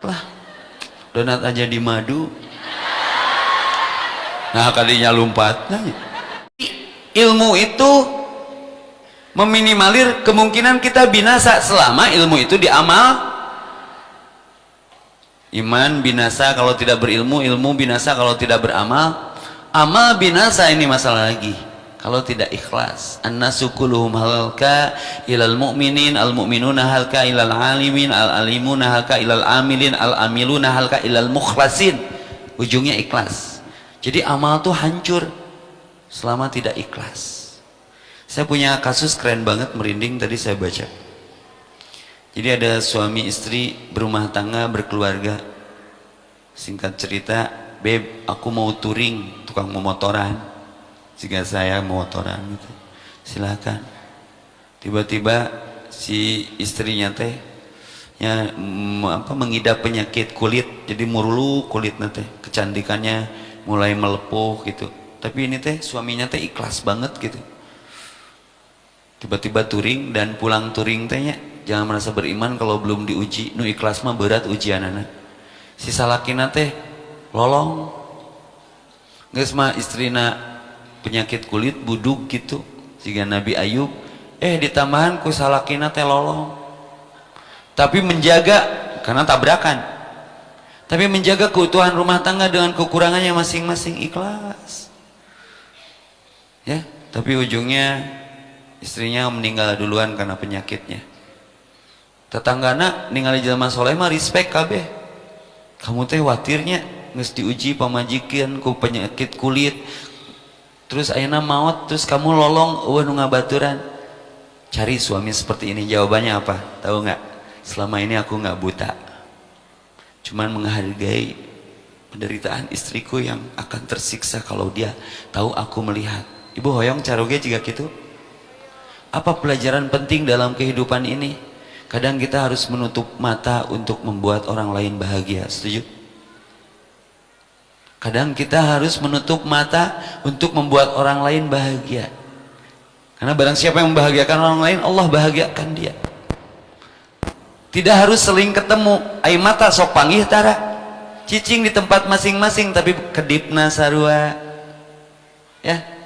lah donat aja di madu. Nah kalinya lompat. Nah, ilmu itu meminimalir kemungkinan kita binasa selama ilmu itu diamal. Iman binasa kalau tidak berilmu, ilmu binasa kalau tidak beramal, amal binasa. Ini masalah lagi kalau tidak ikhlas. An-nasu kulluhum halka ilal mu'minin, al mu'minuna halka ilal alimin, al alimuna halka ilal amilin, al amiluna halka ilal mukhlasin. Ujungnya ikhlas. Jadi amal tuh hancur selama tidak ikhlas. Saya punya kasus keren banget, merinding tadi saya baca. Jadi ada suami istri berumah tangga, berkeluarga. Singkat cerita, beb, aku mau touring, tukang memotoran. Jika saya memotoran gitu, silakan. Tiba-tiba si istrinya teh mengidap penyakit kulit, jadi murulu kulit teh, kecantikannya mulai melepuh gitu. Tapi ini teh suaminya teh ikhlas banget gitu. Tiba-tiba touring dan pulang touring tehnya, jangan merasa beriman kalau belum diuji. Nu ikhlas mah berat ujian anak. Si salakina teh lolong. Geus mah istrina penyakit kulit budug gitu. Siga Nabi Ayub, ditambahan ku salakina teh lolong. Tapi menjaga karena tabrakan. Tapi menjaga keutuhan rumah tangga dengan kekurangannya masing-masing, ikhlas. Ya, tapi ujungnya istrinya meninggal duluan karena penyakitnya. Tetanggana ningali jelema soleh mah respect kabeh. Kamu teh watirnya geus diuji pamajikan ku penyakit kulit. Terus ayeuna maot, terus kamu lolong eueuh nu ngabaturan. Cari suami seperti ini. Jawabannya apa? Tahu nggak? Selama ini aku nggak buta. Cuman menghargai penderitaan istriku yang akan tersiksa kalau dia tahu aku melihat. Ibu hoyong caroge juga gitu. Apa pelajaran penting dalam kehidupan ini? Kadang kita harus menutup mata untuk membuat orang lain bahagia. Setuju? Kadang kita harus menutup mata untuk membuat orang lain bahagia. Karena barang siapa yang membahagiakan orang lain, Allah bahagiakan dia. Tidak harus seling ketemu. Ai mata sok panggih tara. Cicing di tempat masing-masing tapi kedipna sarua. Ya.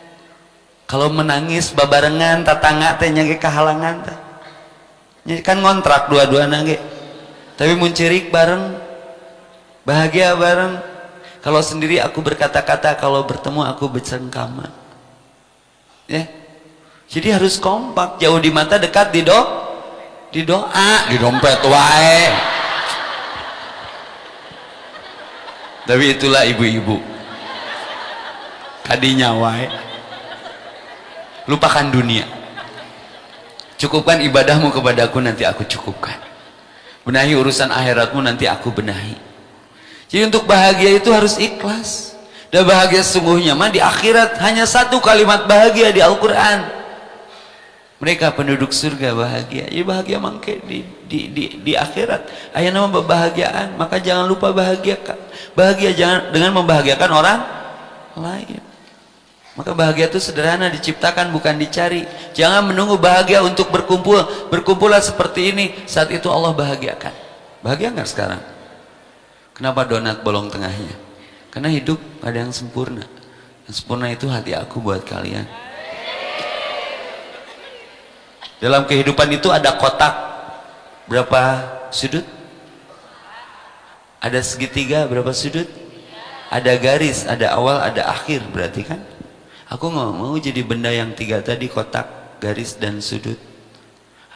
Kalau menangis babarengan tatangga teh nya ge kahalangan teh. Kan ngontrak dua-duana ge. Tapi mun cirik bareng, bahagia bareng. Kalau sendiri aku berkata-kata, kalau bertemu aku bercengkama. Ya. Jadi harus kompak, jauh di mata, dekat di doa, di dompet wae. Tapi itulah ibu-ibu. Kadinya wae. Lupakan dunia. Cukupkan ibadahmu kepadaku, nanti aku cukupkan. Benahi urusan akhiratmu, nanti aku benahi. Jadi untuk bahagia itu harus ikhlas. Dan bahagia sesungguhnya mah di akhirat hanya satu kalimat bahagia di Al-Quran. Mereka penduduk surga bahagia. Ya bahagia mangke di akhirat. Aya nama kebahagiaan, maka jangan lupa bahagia. Bahagia jangan dengan membahagiakan orang lain. Maka bahagia itu sederhana, diciptakan bukan dicari. Jangan menunggu bahagia untuk berkumpul. Berkumpullah seperti ini, saat itu Allah bahagiakan. Bahagia nggak sekarang? Kenapa donat bolong tengahnya? Karena hidup ada yang sempurna. Yang sempurna itu hati aku buat kalian. Dalam kehidupan itu ada kotak. Berapa sudut? Ada segitiga, berapa sudut? Ada garis, ada awal, ada akhir, berarti kan? Aku nggak mau jadi benda yang tiga tadi, kotak, garis, dan sudut.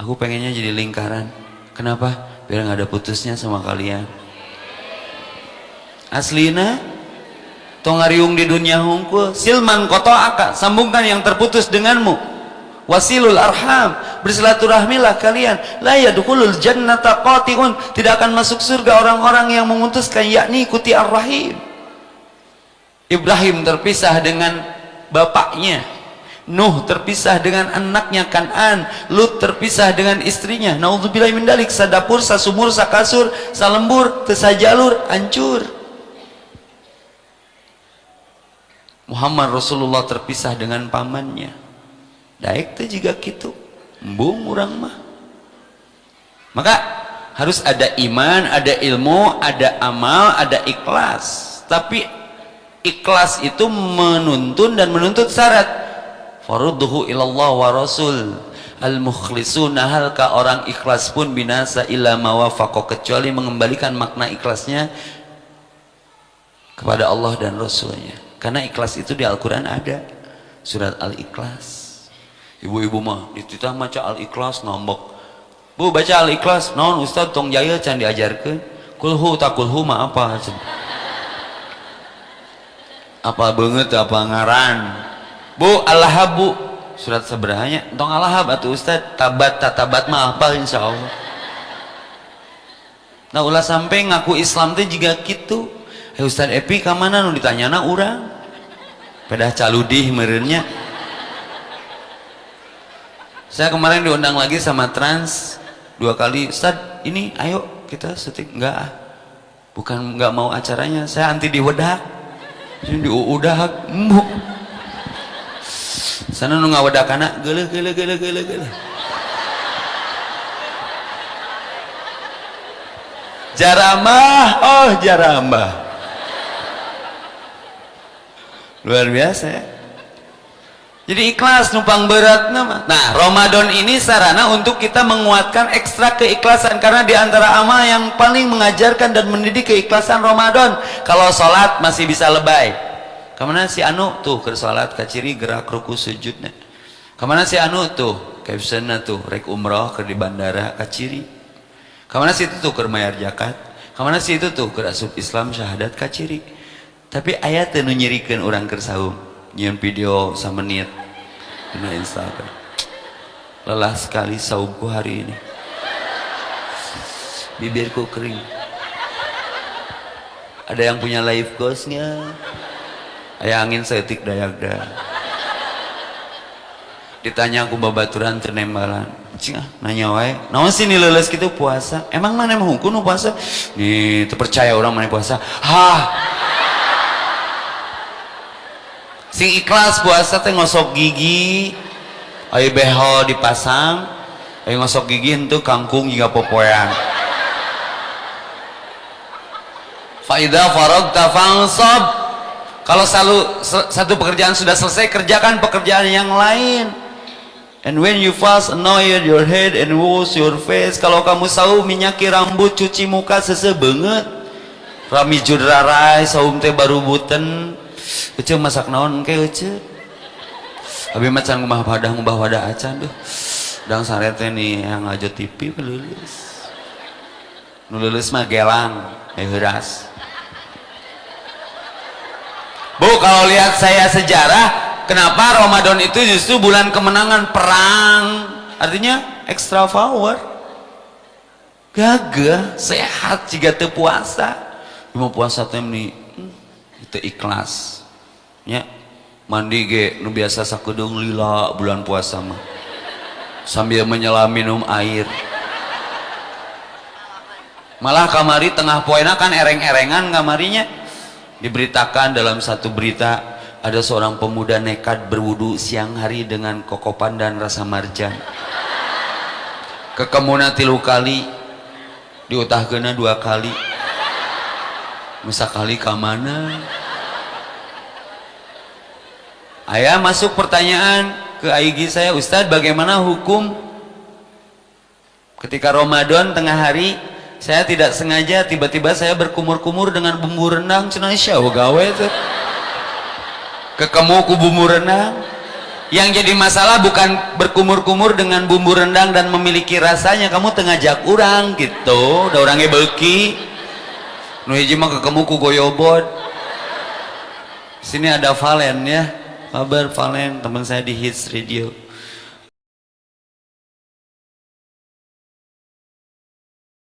Aku pengennya jadi lingkaran. Kenapa? Biar nggak ada putusnya sama kalian. Aslina, tongariung di dunia hungkul, silman koto aka, sambungkan yang terputus denganmu. Wasilul arham, bersilaturahmilah kalian. La yadkhulul jannata qati'un, tidak akan masuk surga orang-orang yang memutuskan, yakni ikuti ar-rahim. Ibrahim terpisah dengan bapaknya, Nuh terpisah dengan anaknya Kan'an, Lut terpisah dengan istrinya. Naudzubillahi min dzalik, sadapur, sasumur, sakasur, salembur, tesajalur, hancur. Muhammad Rasulullah terpisah dengan pamannya. Daek teh juga gitu, embung urang mah. Maka Harus ada iman, ada ilmu, ada amal, ada ikhlas. Tapi ikhlas itu menuntun dan menuntut syarat. Farudhu ilallah wa rasul. Al-mukhlisuna halka, orang ikhlas pun binasa illa mawafaqo, kecuali mengembalikan makna ikhlasnya kepada Allah dan Rasulnya. Karena ikhlas itu di Al-Quran ada. Surat Al-Ikhlas. Ibu-ibu mah dititah maca Al-Ikhlas ngambek. Bu baca Al-Ikhlas, naon Ustaz tong jaya can diajarkeun. Kulhu tak kulhu mah apa? Apa banget apa ngaran? Bu Al-Lahab bu, surat seberahanya tong Al-Lahab atuh Ustaz. Tabat tatabat mah apa insyaallah. Nah ulah sampai ngaku Islam teh juga gitu. Hey Ustaz Epi ka mana nu ditanyana urang? Pedah caludih meureunnya. Saya kemarin diundang lagi sama Trans 2 kali, Ustaz ini ayo kita syuting. Enggak, bukan enggak mau acaranya, saya anti diwedak. Ini diudak embuk sana nu ngawedakana geuleuh jarambah, oh jarambah luar biasa ya. Jadi ikhlas numpang berat nama. Nah Ramadan ini sarana untuk kita menguatkan ekstra keikhlasan, karena diantara amal yang paling mengajarkan dan mendidik keikhlasan Ramadan. Kalau sholat masih bisa lebay. Kemana si Anu tuh ke sholat kaciri gerak ruku sujudnya. Kemana si Anu tuh captionnya tuh rek umroh ke di bandara kaciri. Kemana si itu tuh ke mayar zakat. Kemana si itu tuh ke asup Islam syahadat kaciri. Tapi ayat nu nyirikeun urang keur saum. Nyian video samenit di Instagram. Lelah sekali saumku hari ini. Bibirku kering. Ada yang punya live goals-nya? Aya angin setik dayagda. Ditanya aku babaturan teu nembalan. Cing nanya wae. Naon sih ni leuleus kitu puasa? Emang mana mah hukum nu puasa? Nih teu percaya orang mana puasa. Hah. Sing ikhlas puasa teh ngosok gigi, aya behel dipasang, aya ngosok gigi henteu kangkung juga popoean. Fa idza faragta fansab. Kalau satu pekerjaan sudah selesai, kerjakan pekerjaan yang lain. And when you fast, anoint your head and wash your face. Kalau kamu saum minyaki rambut, cuci muka sese beungeut. Rami judrarai saum teh baru buten. Ece masak naon engke ece. Abi mah can ngubah wadah acan duh. Dang sarete nih yang ngajot TV leuleus. Nu leuleus mah gelang, heuras. Bu, kalau lihat saya sejarah, kenapa Ramadan itu justru bulan kemenangan perang? Artinya extra power. Gagah, sehat jika teu puasa. Mau puasa teh nih itu ikhlas ya, mandi ge nu biasa sakedeung lila bulan puasa mah sambil menyelam minum air. Malah kamari tengah poena kan ereng-erengan kamarinya. Diberitakan dalam satu berita ada seorang pemuda nekat berwudu siang hari dengan kokopan dan rasa marjan. Kekemuna 3 kali, diutahkeuna 2 kali. Masa kali ke mana? Ayah masuk pertanyaan ke IG saya, Ustadz bagaimana hukum ketika Ramadan tengah hari saya tidak sengaja tiba-tiba saya berkumur-kumur dengan bumbu rendang. Cenah syau gawe tuh kekemu ku bumbu rendang. Yang jadi masalah bukan berkumur-kumur dengan bumbu rendang dan memiliki rasanya, kamu tengajak urang gitu, da orangnya beuki. Nu hiji mah kekemu ku goyobot. Sini ada Valen ya. Kabar Valen, teman saya di Hits Radio.